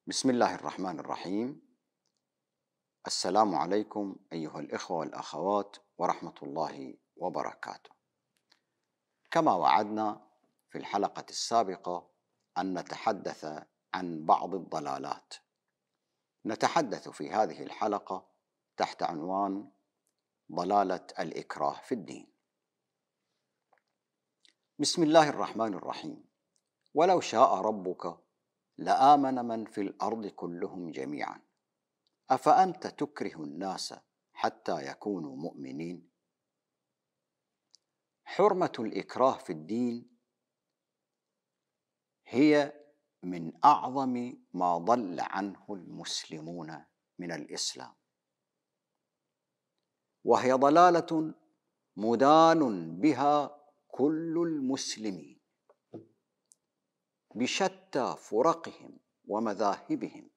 بسم الله الرحمن الرحيم. السلام عليكم أيها الإخوة والأخوات ورحمة الله وبركاته. كما وعدنا في الحلقة السابقة أن نتحدث عن بعض الضلالات. نتحدث في هذه الحلقة تحت عنوان ضلالة الإكراه في الدين. بسم الله الرحمن الرحيم. ولو شاء ربك لآمن من في الأرض كلهم جميعا أفأنت تكره الناس حتى يكونوا مؤمنين؟ حرمة الإكراه في الدين هي من أعظم ما ضل عنه المسلمون من الإسلام، وهي ضلالة مدان بها كل المسلمين بشتى فرقهم ومذاهبهم،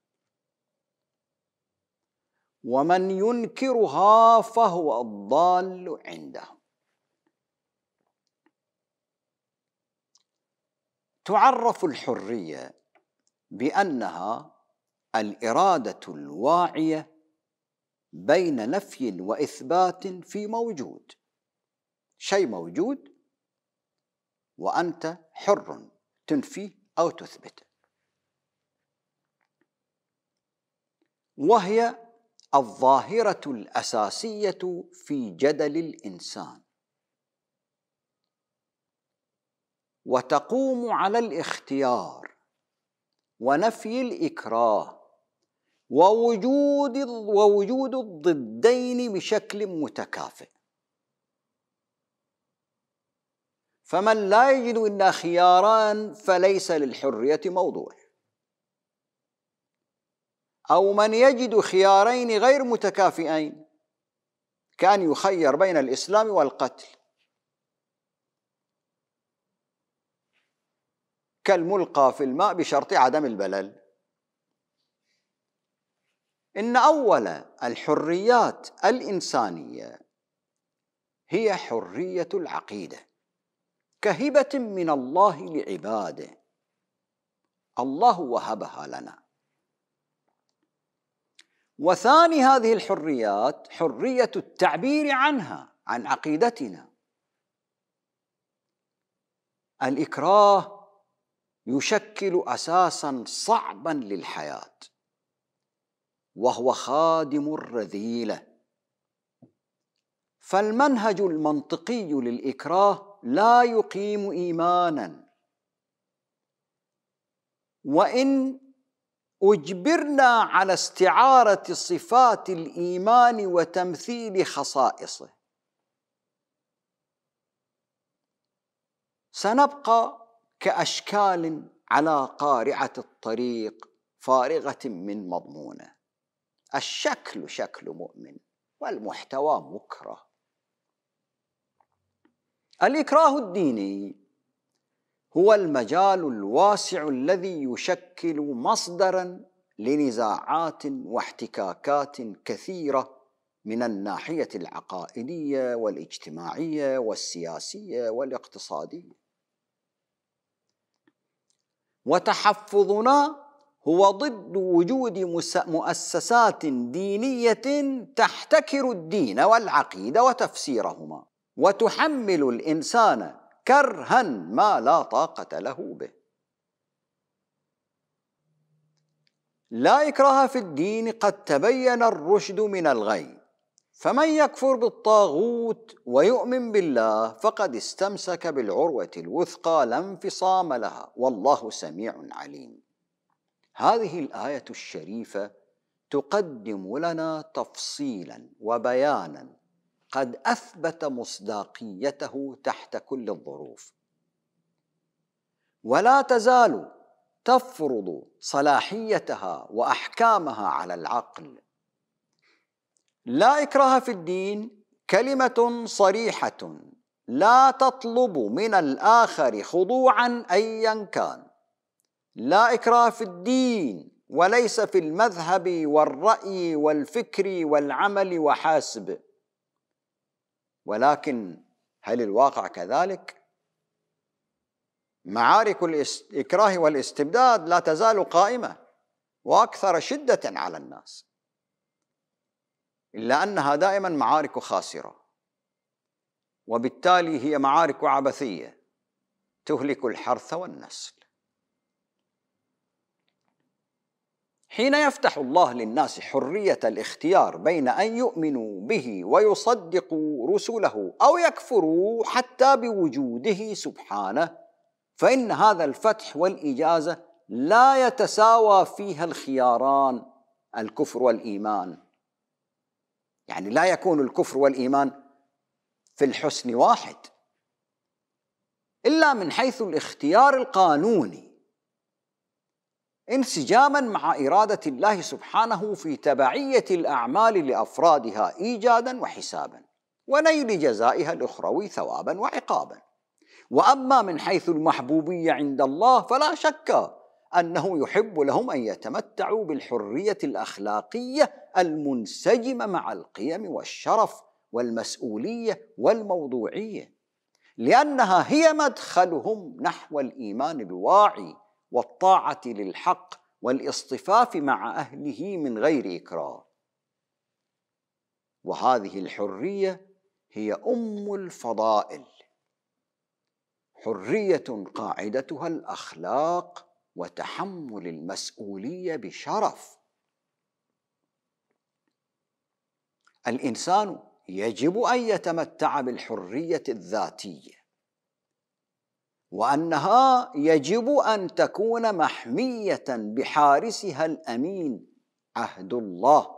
ومن ينكرها فهو الضال عندهم. تعرف الحرية بأنها الإرادة الواعية بين نفي وإثبات في موجود، شيء موجود وأنت حر تنفي أو تثبت، وهي الظاهرة الأساسية في جدل الإنسان، وتقوم على الاختيار ونفي الإكراه ووجود الضدين بشكل متكافئ. فمن لا يجد إلا خياران فليس للحرية موضوع، أو من يجد خيارين غير متكافئين كأن يخير بين الإسلام والقتل، كالملقى في الماء بشرط عدم البلل. إن أول الحريات الإنسانية هي حرية العقيدة كهبة من الله لعباده، الله وهبها لنا. وثاني هذه الحريات حرية التعبير عنها، عن عقيدتنا. الإكراه يشكل أساساً صعباً للحياة، وهو خادم الرذيلة. فالمنهج المنطقي للإكراه لا يقيم إيماناً، وإن أجبرنا على استعارة صفات الإيمان وتمثيل خصائصه سنبقى كأشكال على قارعة الطريق فارغة من مضمونه. الشكل شكل مؤمن والمحتوى مكره. الإكراه الديني هو المجال الواسع الذي يشكل مصدراً لنزاعات واحتكاكات كثيرة من الناحية العقائدية والاجتماعية والسياسية والاقتصادية. وتحفظنا هو ضد وجود مؤسسات دينية تحتكر الدين والعقيدة وتفسيرهما، وتحمل الإنسان كرها ما لا طاقة له به. لا إكراه في الدين، قد تبين الرشد من الغي، فمن يكفر بالطاغوت ويؤمن بالله فقد استمسك بالعروة الوثقى لا انفصام لها، والله سميع عليم. هذه الآية الشريفة تقدم لنا تفصيلا وبيانا قد أثبت مصداقيته تحت كل الظروف، ولا تزال تفرض صلاحيتها وأحكامها على العقل. لا إكراه في الدين كلمة صريحة لا تطلب من الآخر خضوعا أيا كان. لا إكراه في الدين وليس في المذهب والرأي والفكر والعمل وحسب. ولكن هل الواقع كذلك؟ معارك الإكراه والاستبداد لا تزال قائمة، وأكثر شدة على الناس، إلا أنها دائما معارك خاسرة، وبالتالي هي معارك عبثية تهلك الحرث والنسل. حين يفتح الله للناس حرية الاختيار بين أن يؤمنوا به ويصدقوا رسله أو يكفروا حتى بوجوده سبحانه، فإن هذا الفتح والإجازة لا يتساوى فيها الخياران الكفر والإيمان، يعني لا يكون الكفر والإيمان في الحسن واحد، إلا من حيث الاختيار القانوني انسجاما مع إرادة الله سبحانه في تبعية الأعمال لأفرادها إيجادا وحسابا، ونيل جزائها الأخروي ثوابا وعقابا. وأما من حيث المحبوبية عند الله فلا شك أنه يحب لهم أن يتمتعوا بالحرية الأخلاقية المنسجمة مع القيم والشرف والمسؤولية والموضوعية، لأنها هي مدخلهم نحو الإيمان الواعي والطاعة للحق والاصطفاف مع أهله من غير إكراه. وهذه الحرية هي أم الفضائل، حرية قاعدتها الأخلاق وتحمل المسؤولية بشرف. الإنسان يجب أن يتمتع بالحرية الذاتية، وأنها يجب أن تكون محمية بحارسها الأمين عهد الله،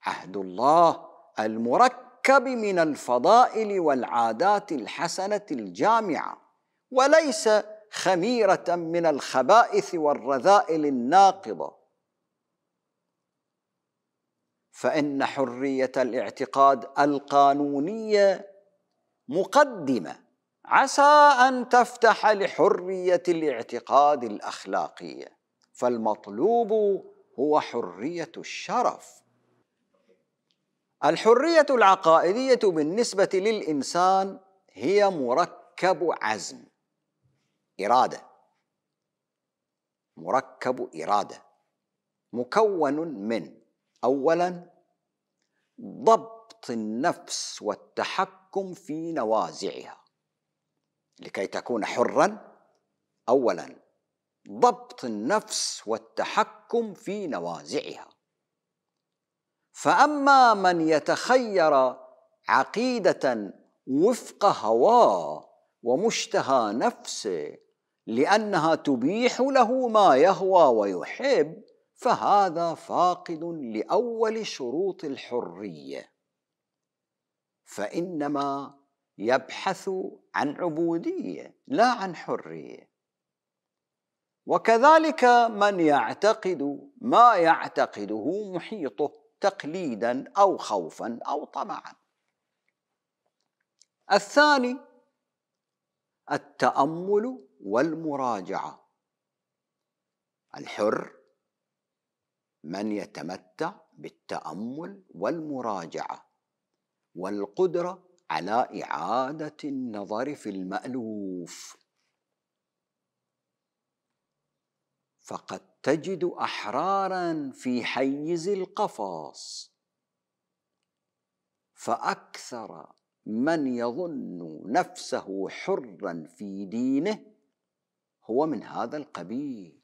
عهد الله المركب من الفضائل والعادات الحسنة الجامعة، وليس خميرة من الخبائث والرذائل الناقضة. فإن حرية الاعتقاد القانونية مقدمة عسى أن تفتح لحرية الاعتقاد الأخلاقية، فالمطلوب هو حرية الشرف. الحرية العقائدية بالنسبة للإنسان هي مركب عزم، إرادة، مركب إرادة مكون من أولاً ضبط النفس والتحكم في نوازعها. لكي تكون حراً أولاً ضبط النفس والتحكم في نوازعها. فأما من يتخير عقيدة وفق هواه ومشتهى نفسه لأنها تبيح له ما يهوى ويحب، فهذا فاقد لأول شروط الحرية، فإنما يبحث عن عبودية لا عن حرية. وكذلك من يعتقد ما يعتقده محيطه تقليداً أو خوفاً أو طمعاً. الثاني التأمل والمراجعة. الحر من يتمتع بالتأمل والمراجعة والقدرة على إعادة النظر في المألوف، فقد تجد أحراراً في حيز القفص، فأكثر من يظن نفسه حراً في دينه هو من هذا القبيل،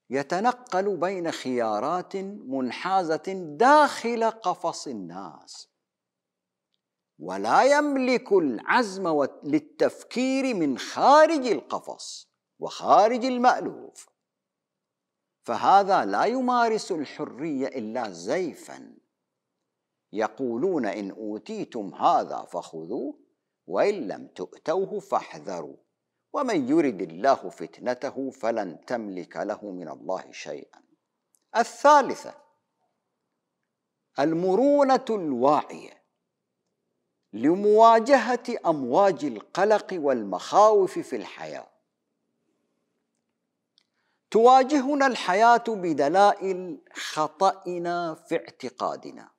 يتنقل بين خيارات منحازة داخل قفص الناس، ولا يملك العزم للتفكير من خارج القفص وخارج المألوف، فهذا لا يمارس الحرية إلا زيفاً. يقولون إن أوتيتم هذا فخذوه وإن لم تؤتوه فاحذروا ومن يرد الله فتنته فلن تملك له من الله شيئا. الثالثة المرونة الواعية لمواجهة أمواج القلق والمخاوف في الحياة. تواجهنا الحياة بدلائل خطئنا في اعتقادنا،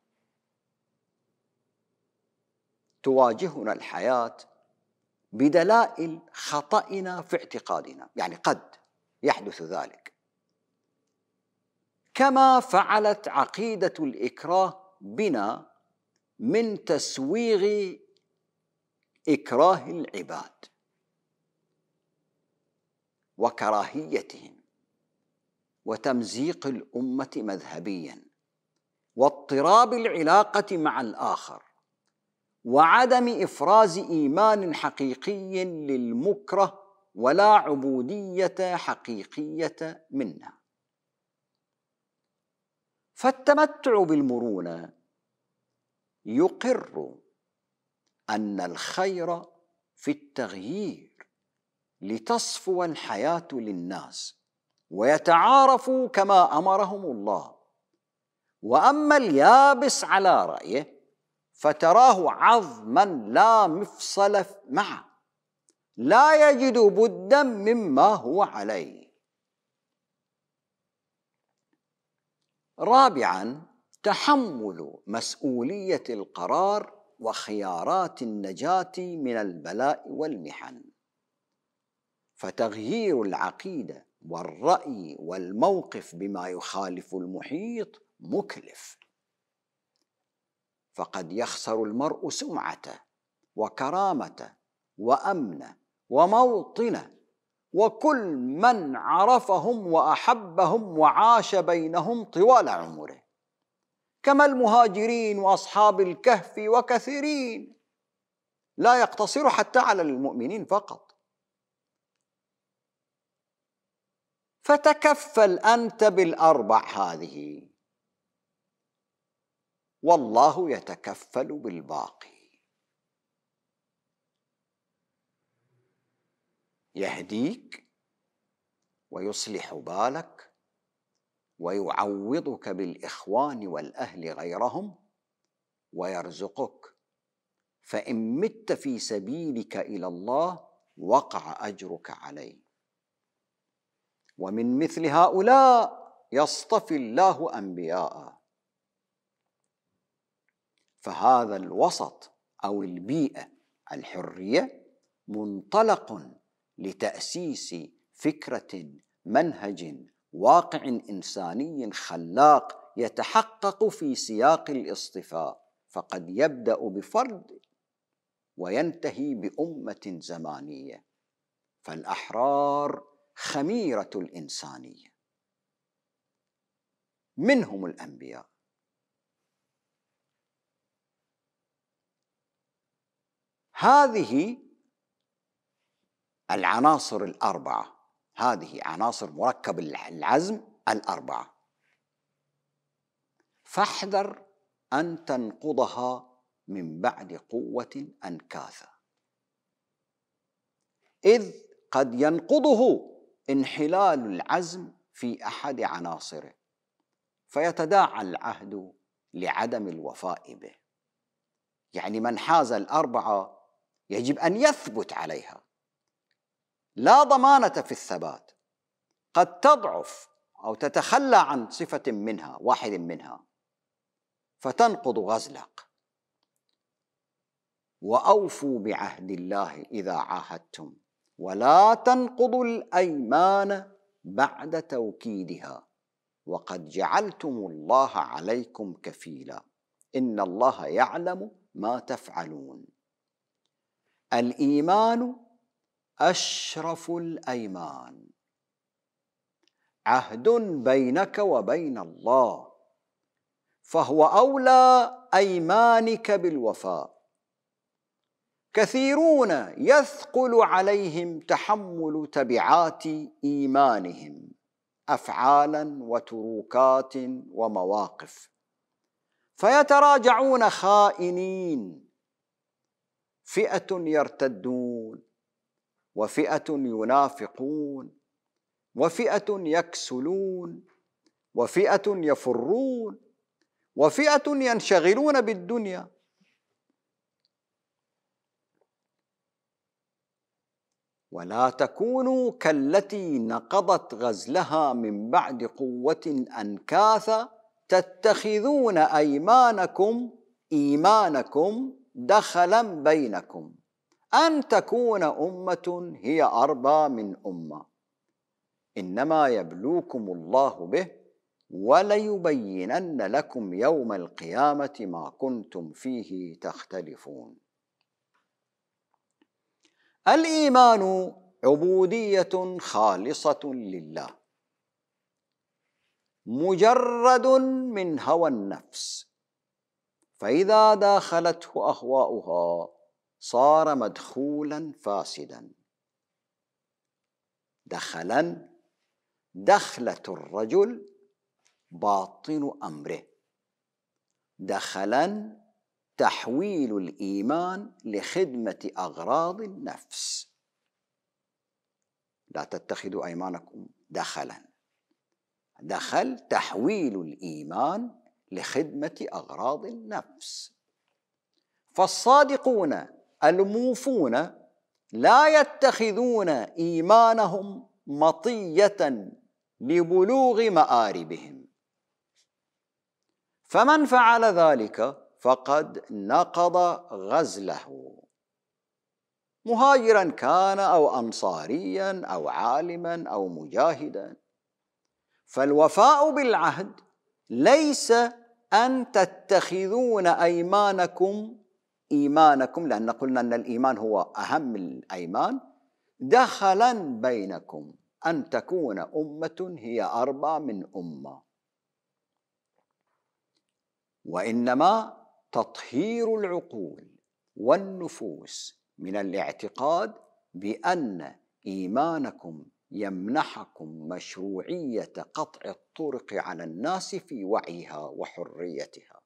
تواجهنا الحياة بدلائل خطئنا في اعتقادنا، يعني قد يحدث ذلك. كما فعلت عقيدة الإكراه بنا من تسويغ إكراه العباد وكراهيتهم وتمزيق الأمة مذهبياً واضطراب العلاقة مع الآخر وعدم إفراز إيمان حقيقي للمكره ولا عبودية حقيقية منه. فالتمتع بالمرونة يقر أن الخير في التغيير لتصفو الحياة للناس ويتعارفوا كما أمرهم الله. وأما اليابس على رأيه فتراه عظما لا مفصل معه، لا يجد بدا مما هو عليه. رابعا، تحمل مسؤولية القرار وخيارات النجاة من البلاء والمحن. فتغيير العقيدة والرأي والموقف بما يخالف المحيط مكلف، فقد يخسر المرء سمعته وكرامته وأمنه وموطنه وكل من عرفهم وأحبهم وعاش بينهم طوال عمره، كما المهاجرين وأصحاب الكهف وكثيرين، لا يقتصر حتى على المؤمنين فقط. فتكفل أنت بالأربع هذه والله يتكفل بالباقي. يهديك ويصلح بالك ويعوضك بالإخوان والأهل غيرهم ويرزقك، فإن مت في سبيلك إلى الله وقع أجرك عليه. ومن مثل هؤلاء يصطفي الله أنبياء. فهذا الوسط أو البيئة الحرية منطلق لتأسيس فكرة، منهج، واقع إنساني خلاق يتحقق في سياق الاصطفاء، فقد يبدأ بفرد وينتهي بأمة زمانية. فالأحرار خميرة الإنسانية، منهم الأنبياء. هذه العناصر الأربعة، هذه عناصر مركب العزم الأربعة، فاحذر أن تنقضها من بعد قوة أنكاثا، إذ قد ينقضه انحلال العزم في أحد عناصره فيتداعى العهد لعدم الوفاء به. يعني من حاز الأربعة يجب أن يثبت عليها، لا ضمانة في الثبات، قد تضعف أو تتخلى عن صفة منها، واحد منها، فتنقض غزلك. وأوفوا بعهد الله إذا عاهدتم ولا تنقضوا الأيمان بعد توكيدها وقد جعلتم الله عليكم كفيلا إن الله يعلم ما تفعلون. الإيمان أشرف الأيمان، عهد بينك وبين الله، فهو أولى أيمانك بالوفاء. كثيرون يثقل عليهم تحمل تبعات إيمانهم أفعالا وتروكات ومواقف، فيتراجعون خائنين، فئة يرتدون وفئة ينافقون وفئة يكسلون وفئة يفرون وفئة ينشغلون بالدنيا. ولا تكونوا كالتي نقضت غزلها من بعد قوة أنكاثا تتخذون إيمانكم دخلا بينكم أن تكون أمة هي أربى من أمة، إنما يبلوكم الله به وليبينن لكم يوم القيامة ما كنتم فيه تختلفون. الإيمان عبودية خالصة لله، مجرد من هوى النفس، فإذا داخلته أهواؤها صار مدخولا فاسدا. دخلة الرجل باطن أمره، تحويل الإيمان لخدمة أغراض النفس. لا تتخذوا أيمانكم دخل تحويل الإيمان لخدمة أغراض النفس. فالصادقون الموفون لا يتخذون إيمانهم مطية لبلوغ مآربهم، فمن فعل ذلك فقد نقض غزله، مهاجرا كان أو أنصاريا أو عالما أو مجاهدا. فالوفاء بالعهد ليس أن تتخذون إيمانكم، لأن قلنا أن الإيمان هو أهم الأيمان، دخلا بينكم أن تكون أمة هي أربى من أمة، وإنما تطهير العقول والنفوس من الاعتقاد بأن إيمانكم يمنحكم مشروعية قطع الطرق على الناس في وعيها وحريتها،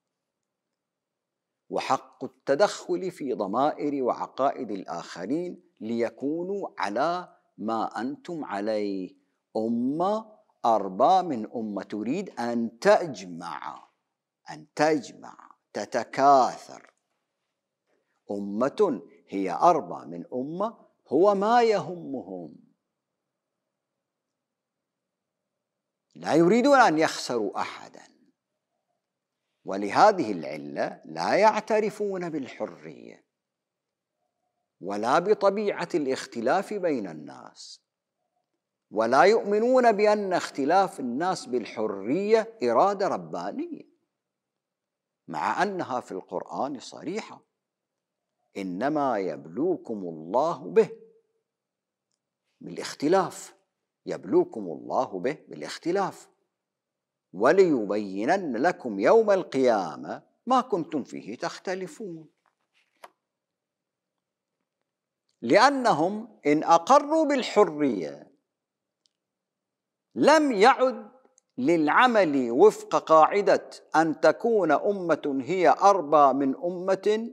وحق التدخل في ضمائر وعقائد الآخرين ليكونوا على ما أنتم عليه. أمة أربى من أمة تريد أن تجمع تتكاثر. أمة هي أربى من أمة هو ما يهمهم، لا يريدون أن يخسروا أحدا، ولهذه العلة لا يعترفون بالحرية ولا بطبيعة الاختلاف بين الناس، ولا يؤمنون بأن اختلاف الناس بالحرية إرادة ربانية، مع أنها في القرآن صريحة: إنما يبلوكم الله به بالاختلاف، يبلوكم الله به بالاختلاف، وليبينن لكم يوم القيامة ما كنتم فيه تختلفون. لأنهم إن أقروا بالحرية لم يعد للعمل وفق قاعدة أن تكون أمة هي أربى من أمة،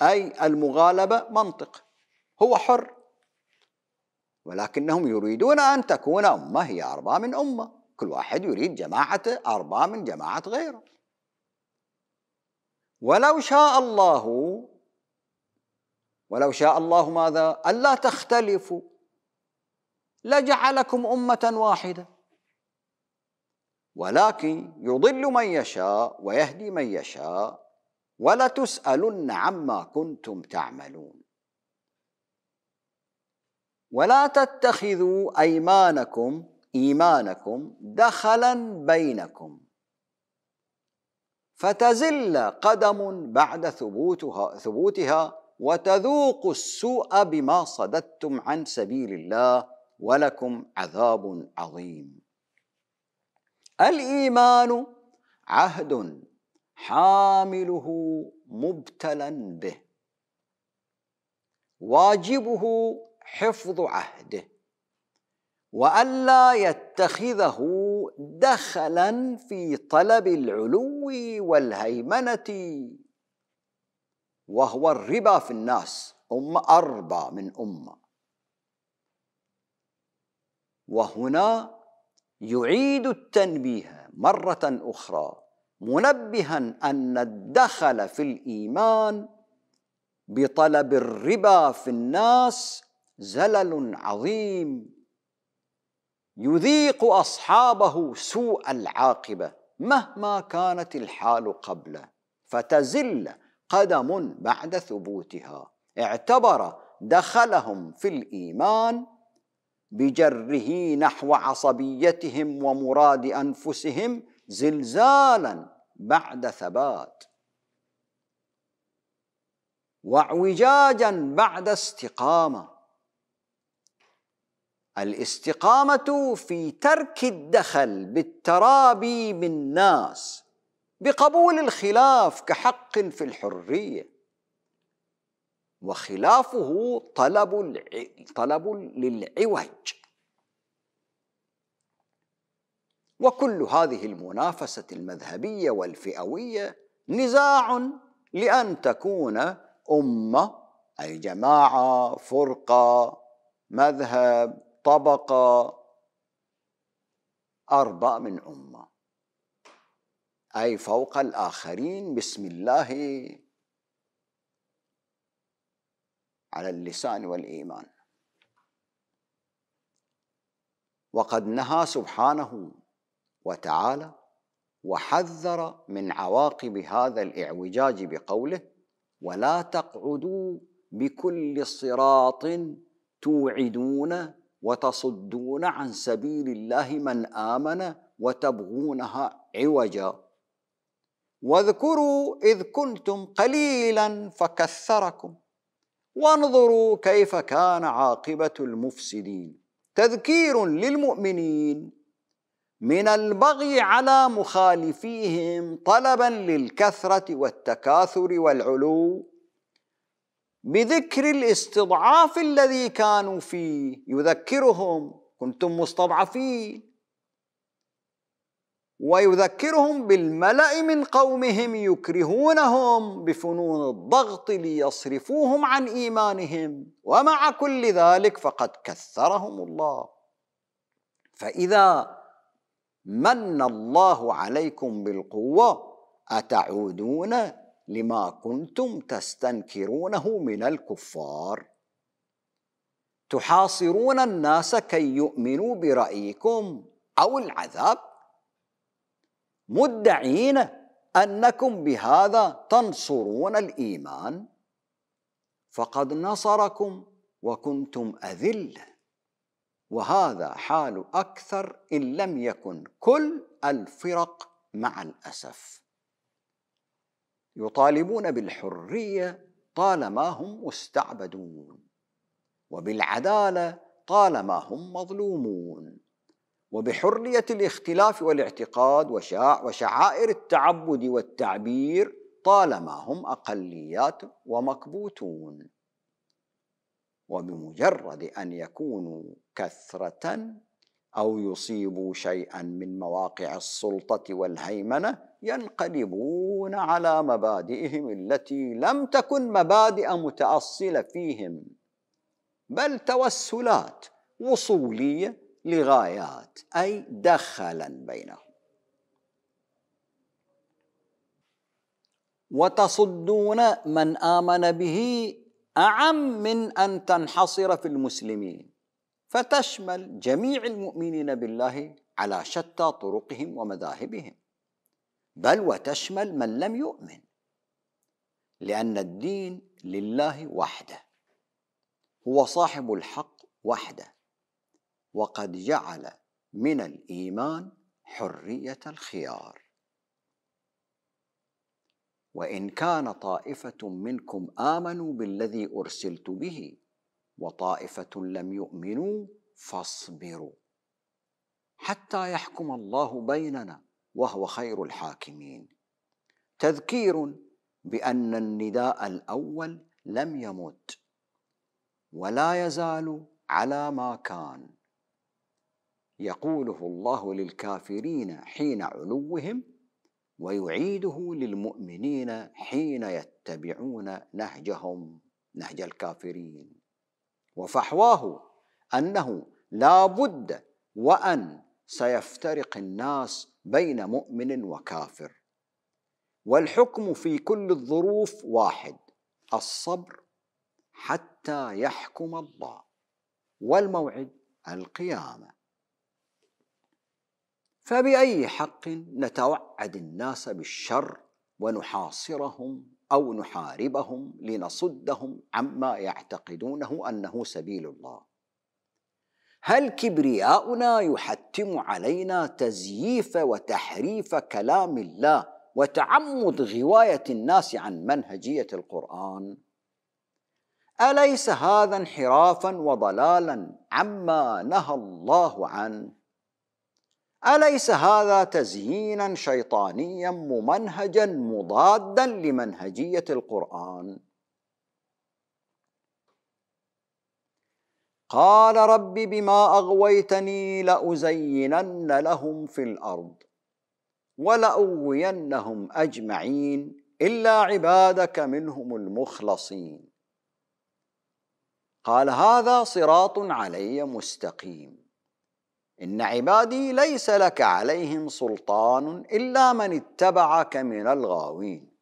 أي المغالبة منطق، هو حر، ولكنهم يريدون أن تكون أمة هي أربى من أمة، كل واحد يريد جماعة أربى من جماعة غيره. ولو شاء الله ماذا؟ ألا تختلفوا لجعلكم أمة واحدة، ولكن يضل من يشاء ويهدي من يشاء ولتسألن عما كنتم تعملون. ولا تتخذوا إيمانكم دخلا بينكم فتزل قدم بعد ثبوتها وتذوقوا السوء بما صددتم عن سبيل الله ولكم عذاب عظيم. الإيمان عهد حامله مبتلى به، واجبه حفظ عهده وألا يتخذه دخلا في طلب العلو والهيمنة، وهو الربا في الناس، أمة أربى من أمة. وهنا يعيد التنبيه مرة أخرى منبها أن الدخل في الإيمان بطلب الربا في الناس زلل عظيم يذيق أصحابه سوء العاقبة مهما كانت الحال قبله، فتزل قدم بعد ثبوتها. اعتبر دخلهم في الإيمان بجره نحو عصبيتهم ومراد أنفسهم زلزالا بعد ثبات، واعوجاجا بعد استقامة. الاستقامة في ترك الدخل بالترابي بالناس، بقبول الخلاف كحق في الحرية، وخلافه طلب للعوج. وكل هذه المنافسة المذهبية والفئوية نزاع لأن تكون أمة، أي جماعة، فرقة، مذهب، طبقة، أربى من أمة، أي فوق الآخرين بسم الله على اللسان والإيمان. وقد نهى سبحانه وتعالى وحذر من عواقب هذا الإعوجاج بقوله: ولا تقعدوا بكل صراط توعدون وتصدون عن سبيل الله من آمن وتبغونها عوجا، واذكروا إذ كنتم قليلا فكثركم وانظروا كيف كان عاقبة المفسدين. تذكير للمؤمنين من البغي على مخالفيهم طلبا للكثرة والتكاثر والعلو، بذكر الاستضعاف الذي كانوا فيه، يذكرهم كنتم مستضعفين، ويذكرهم بالملأ من قومهم يكرهونهم بفنون الضغط ليصرفوهم عن إيمانهم، ومع كل ذلك فقد كثرهم الله. فإذا من الله عليكم بالقوة أتعودون لما كنتم تستنكرونه من الكفار، تحاصرون الناس كي يؤمنوا برأيكم أو العذاب، مدعين أنكم بهذا تنصرون الإيمان، فقد نصركم وكنتم أذلة، وهذا حال أكثر إن لم يكن كل الفرق مع الأسف. يطالبون بالحرية طالما هم مستعبدون، وبالعدالة طالما هم مظلومون، وبحرية الاختلاف والاعتقاد وشعائر التعبد والتعبير طالما هم أقليات ومكبوتون. وبمجرد أن يكونوا كثرة أو يصيبوا شيئا من مواقع السلطة والهيمنة ينقلبون على مبادئهم التي لم تكن مبادئ متأصلة فيهم، بل توسلات وصولية لغايات، أي دخلا بينهم. وتصدون من آمن به أعم من أن تنحصر في المسلمين، فتشمل جميع المؤمنين بالله على شتى طرقهم ومذاهبهم، بل وتشمل من لم يؤمن، لأن الدين لله وحده، هو صاحب الحق وحده، وقد جعل من الإيمان حرية الخيار. وإن كان طائفة منكم آمنوا بالذي أرسلت به وطائفة لم يؤمنوا فاصبروا حتى يحكم الله بيننا وهو خير الحاكمين. تذكير بأن النداء الأول لم يمت ولا يزال على ما كان، يقوله الله للكافرين حين علوهم، ويعيده للمؤمنين حين يتبعون نهجهم نهج الكافرين. وفحواه أنه لا بد وأن سيفترق الناس بين مؤمن وكافر، والحكم في كل الظروف واحد: الصبر حتى يحكم الله، والموعد القيامة. فبأي حق نتوعد الناس بالشر ونحاصرهم أو نحاربهم لنصدهم عما يعتقدونه أنه سبيل الله؟ هل كبرياؤنا يحتم علينا تزييف وتحريف كلام الله وتعمد غواية الناس عن منهجية القرآن؟ أليس هذا انحرافا وضلالا عما نهى الله عنه؟ أليس هذا تزيينا شيطانيا ممنهجا مضادا لمنهجية القرآن؟ قال رب بما أغويتني لأزينن لهم في الأرض ولأغوينهم أجمعين إلا عبادك منهم المخلصين. قال هذا صراط علي مستقيم، إن عبادي ليس لك عليهم سلطان إلا من اتبعك من الغاوين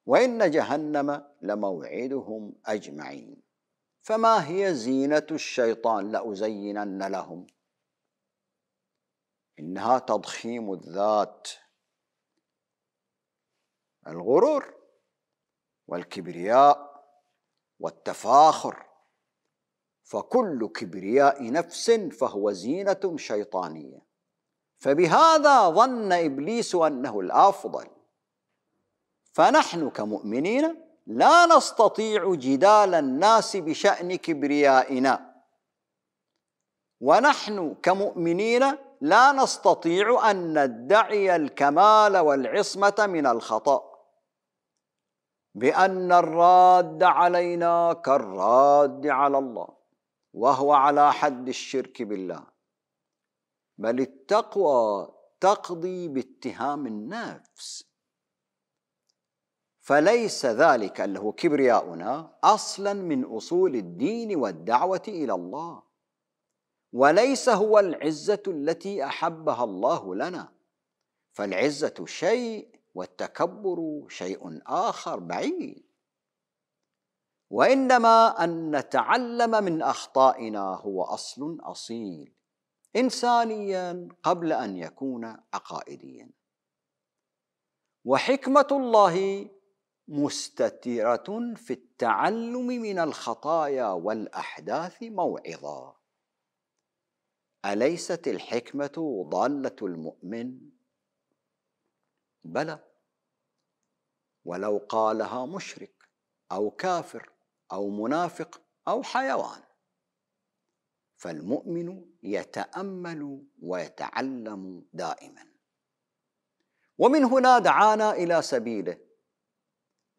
وإن جهنم لموعدهم أجمعين. فما هي زينة الشيطان لأزينن لهم؟ إنها تضخيم الذات، الغرور والكبرياء والتفاخر، فكل كبرياء نفس فهو زينة شيطانية. فبهذا ظن إبليس أنه الأفضل. فنحن كمؤمنين لا نستطيع جدال الناس بشأن كبريائنا، ونحن كمؤمنين لا نستطيع أن ندعي الكمال والعصمة من الخطأ، بأن الراد علينا كالراد على الله، وهو على حد الشرك بالله. بل التقوى تقضي باتهام النفس، فليس ذلك اللي هو كبرياؤنا أصلا من أصول الدين والدعوة إلى الله، وليس هو العزة التي أحبها الله لنا. فالعزة شيء والتكبر شيء آخر بعيد. وإنما أن نتعلم من أخطائنا هو أصل أصيل إنسانيا قبل أن يكون عقائديا. وحكمة الله مستترة في التعلم من الخطايا والأحداث موعظة. أليست الحكمة ضالة المؤمن؟ بلى، ولو قالها مشرك أو كافر أو منافق أو حيوان. فالمؤمن يتأمل ويتعلم دائما. ومن هنا دعانا إلى سبيله: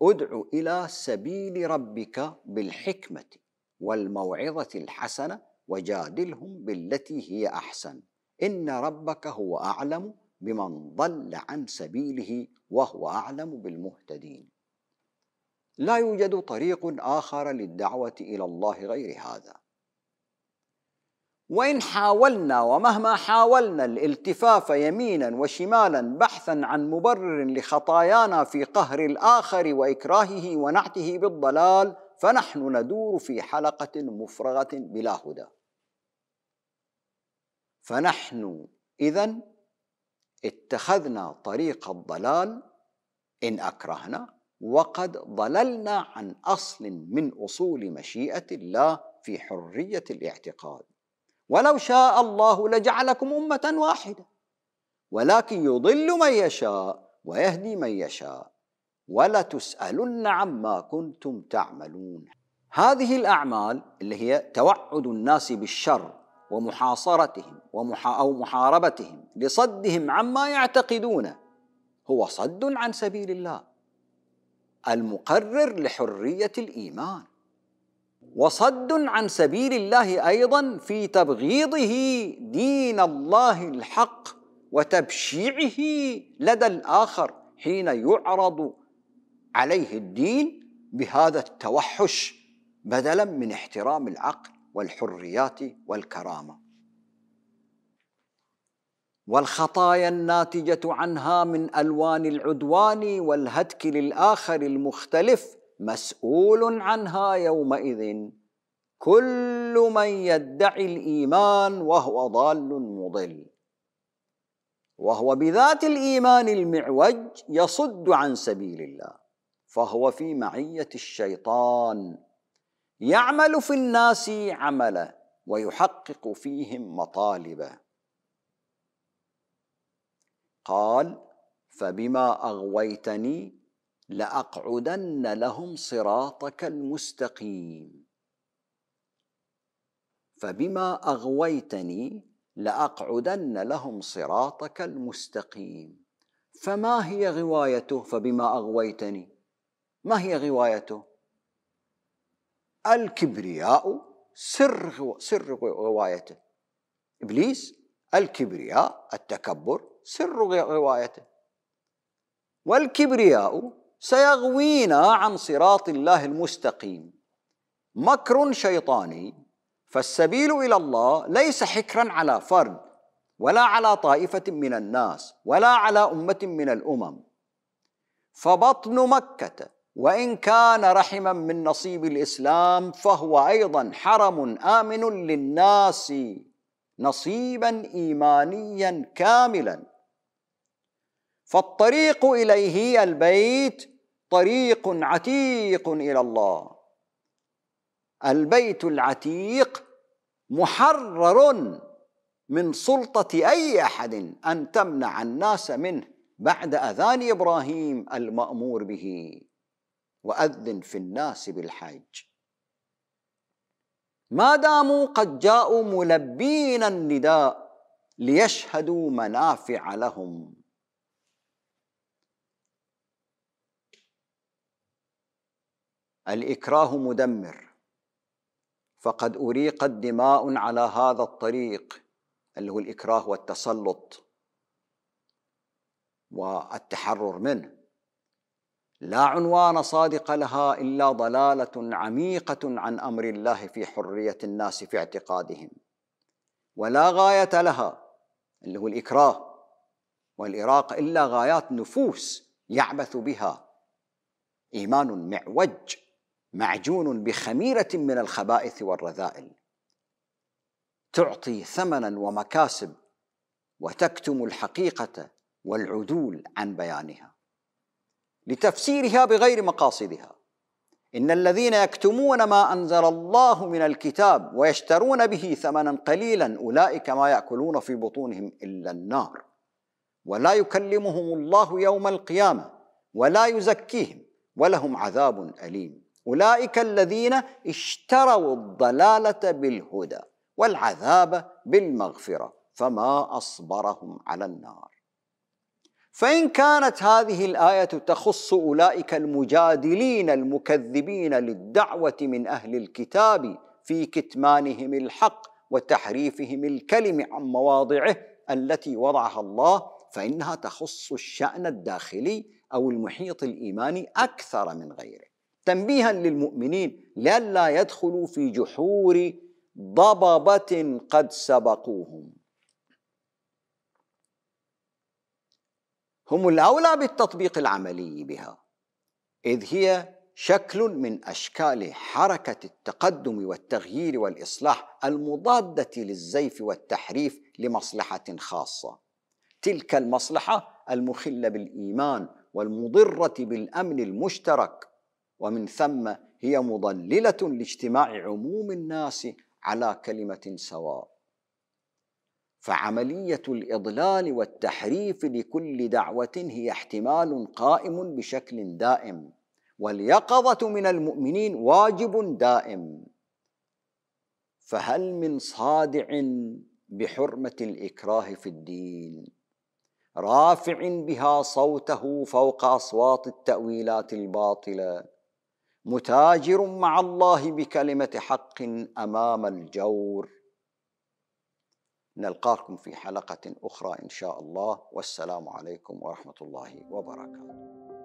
ادع إلى سبيل ربك بالحكمة والموعظة الحسنة وجادلهم بالتي هي أحسن، إن ربك هو أعلم بمن ضل عن سبيله وهو أعلم بالمهتدين. لا يوجد طريق آخر للدعوة إلى الله غير هذا. وإن حاولنا ومهما حاولنا الالتفاف يمينا وشمالا بحثا عن مبرر لخطايانا في قهر الآخر وإكراهه ونعته بالضلال، فنحن ندور في حلقة مفرغة بلا هدى. فنحن إذن اتخذنا طريق الضلال إن أكرهنا، وقد ضللنا عن أصل من أصول مشيئة الله في حرية الاعتقاد. ولو شاء الله لجعلكم أمة واحدة، ولكن يضل من يشاء ويهدي من يشاء، ولتسألن عما كنتم تعملون. هذه الأعمال اللي هي توعد الناس بالشر ومحاصرتهم أو محاربتهم لصدهم عما يعتقدونه هو صد عن سبيل الله المقرر لحرية الإيمان، وصد عن سبيل الله أيضا في تبغيضه دين الله الحق وتبشيعه لدى الآخر حين يعرض عليه الدين بهذا التوحش بدلا من احترام العقل والحريات والكرامة. والخطايا الناتجة عنها من ألوان العدوان والهتك للآخر المختلف مسؤول عنها يومئذ كل من يدعي الإيمان وهو ضال مضل، وهو بذات الإيمان المعوج يصد عن سبيل الله، فهو في معية الشيطان يعمل في الناس عمل ويحقق فيهم مطالبه. قال: فبما أغويتني لأقعدن لهم صراطك المستقيم. فبما أغويتني لأقعدن لهم صراطك المستقيم. فما هي غوايته؟ فبما أغويتني، ما هي غوايته؟ الكبرياء سر غوايته. إبليس الكبرياء، التكبر سر غوايته، والكبرياء سيغوينا عن صراط الله المستقيم. مكر شيطاني، فالسبيل إلى الله ليس حكرا على فرد ولا على طائفة من الناس ولا على أمة من الأمم. فبطن مكة وإن كان رحما من نصيب الإسلام فهو أيضا حرم آمن للناس نصيبا إيمانيا كاملا. فالطريق إليه البيت طريق عتيق إلى الله. البيت العتيق محرر من سلطة أي أحد أن تمنع الناس منه بعد أذان إبراهيم المأمور به: وأذن في الناس بالحج. ما داموا قد جاءوا ملبين النداء ليشهدوا منافع لهم. الإكراه مدمر، فقد أريقت دماء على هذا الطريق اللي هو الإكراه والتسلط والتحرر منه. لا عنوان صادق لها إلا ضلالة عميقة عن أمر الله في حرية الناس في اعتقادهم، ولا غاية لها اللي هو الإكراه والإراقة إلا غايات نفوس يعبث بها، إيمان معوج معجون بخميرة من الخبائث والرذائل، تعطي ثمنا ومكاسب وتكتم الحقيقة والعدول عن بيانها لتفسيرها بغير مقاصدها. إن الذين يكتمون ما أنزل الله من الكتاب ويشترون به ثمنا قليلا أولئك ما يأكلون في بطونهم إلا النار، ولا يكلمهم الله يوم القيامة ولا يزكيهم ولهم عذاب أليم. أولئك الذين اشتروا الضلالة بالهدى والعذاب بالمغفرة فما أصبرهم على النار. فإن كانت هذه الآية تخص أولئك المجادلين المكذبين للدعوة من أهل الكتاب في كتمانهم الحق وتحريفهم الكلم عن مواضعه التي وضعها الله، فإنها تخص الشأن الداخلي أو المحيط الإيماني أكثر من غيره، تنبيها للمؤمنين لئلا يدخلوا في جحور ضبابة قد سبقوهم. هم الأولى بالتطبيق العملي بها، إذ هي شكل من أشكال حركة التقدم والتغيير والإصلاح المضادة للزيف والتحريف لمصلحة خاصة، تلك المصلحة المخلة بالإيمان والمضرة بالأمن المشترك، ومن ثم هي مضللة لاجتماع عموم الناس على كلمة سواء. فعملية الإضلال والتحريف لكل دعوة هي احتمال قائم بشكل دائم، واليقظة من المؤمنين واجب دائم. فهل من صادع بحرمة الإكراه في الدين رافع بها صوته فوق أصوات التأويلات الباطلة، متاجر مع الله بكلمة حق أمام الجور؟ نلقاكم في حلقة أخرى إن شاء الله، والسلام عليكم ورحمة الله وبركاته.